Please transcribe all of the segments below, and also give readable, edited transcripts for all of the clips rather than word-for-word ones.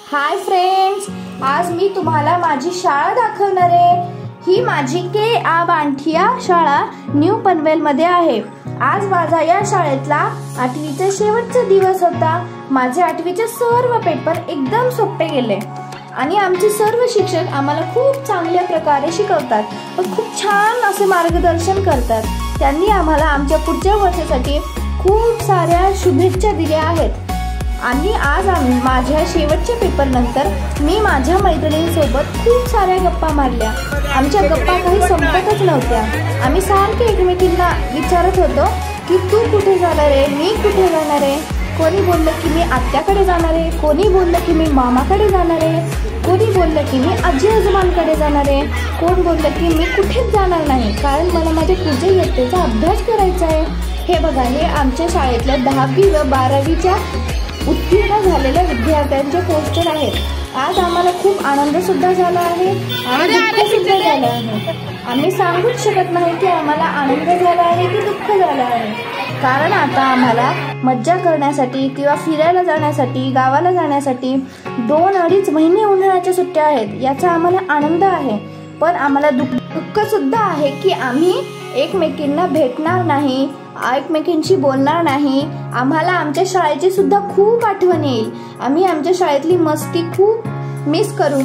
Hi friends, आज मी तुम्हाला माझी शाळा दाखवणार आहे। ही माझी के.आ. बांठिया शाळा न्यू पनवेल मध्ये आहे। आज माझा या शाळेतला 8वीचा शेवटचा दिवस होता। माझे 8वीचे सर्व पेपर एकदम सोपे गेले आणि आमचे सर्व शिक्षक आम्हाला खूप चांगल्या प्रकारे शिकवतात व खूप छान असे मार्गदर्शन करतात। त्यांनी आम्हाला आमच्या पुढच्या वर्षासाठी खूप साऱ्या शुभेच्छा दिल्या आहेत। आणि आज माझ्या शेवटच्या पेपर नंतर मी माझ्या मैत्रिणींसोबत खूप साऱ्या गप्पा मारल्या। आमच्या गप्पा काही संपतच नव्हत्या। आम्ही सारखे एकमेकींना विचारत होतो की तू कुठे जाणार आहे, मी कुठे जाणार आहे। कोणी बोललं की मी आत्याकडे जाणार आहे, कोणी बोललं की मी मामाकडे जाणार आहे, कोणी बोललं की मी आजी आजोबांकडे जाणार आहे, कोण बोललं की मी कुठेच जाणार नाही कारण मला माझ्या पुढच्या इयत्तेचा अभ्यास करायचा आहे। हे बघा, हे आमच्या शाळेतल्या 10वी व 12वीच्या उत्तीर्ण झालेल्या विद्यार्थ्यांचे पोस्टर आहेत। आज आम्हाला खूप आनंद सुद्धा झाला आहे आणि दुःख सुद्धा झालं आहे। आम्ही सांगूच शकत नाही की आम्हाला आनंद झाला आहे की दुःख झालं आहे, कारण आता आम्हाला मज्जा करण्यासाठी किंवा फिरायला जाण्यासाठी, गावाला जाण्यासाठी 2-2.5 महिने उन्हाळ्याच्या सुट्ट्या आहेत। याचा आम्हाला आनंद आहे, पण आम्हाला दुःख सुद्धा आहे की आम्ही एकमेकींना भेटणार नाही, एकमेकींशी बोलणार नाही। आम्हाला आमच्या शाळेची सुद्धा खूप आठवण येईल। आम्ही आमच्या शाळेतली मस्ती खूप मिस करू।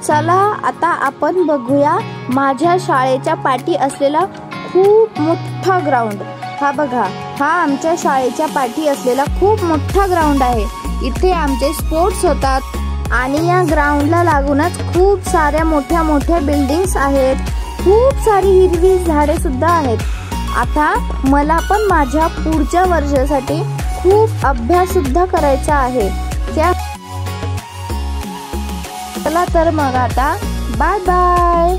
चला आता आपण बघूया माझ्या शाळेच्या पाठी असलेला खूप मोठा ग्राउंड। हा बघा, हा आमच्या शाळेच्या पाठी असलेला खूप मोठा ग्राउंड आहे। इथे आमचे स्पोर्ट्स होतात आणि या ग्राउंडला लागूनच खूप साऱ्या मोठ्या मोठ्या बिल्डिंग्स आहेत, खूप सारी हिरवी झाडे सुद्धा आहेत। आता मला पण माझ्या पुढच्या वर्षासाठी खूप अभ्यास सुद्धा करायचा आहे। चला तर मग आता बाय बाय।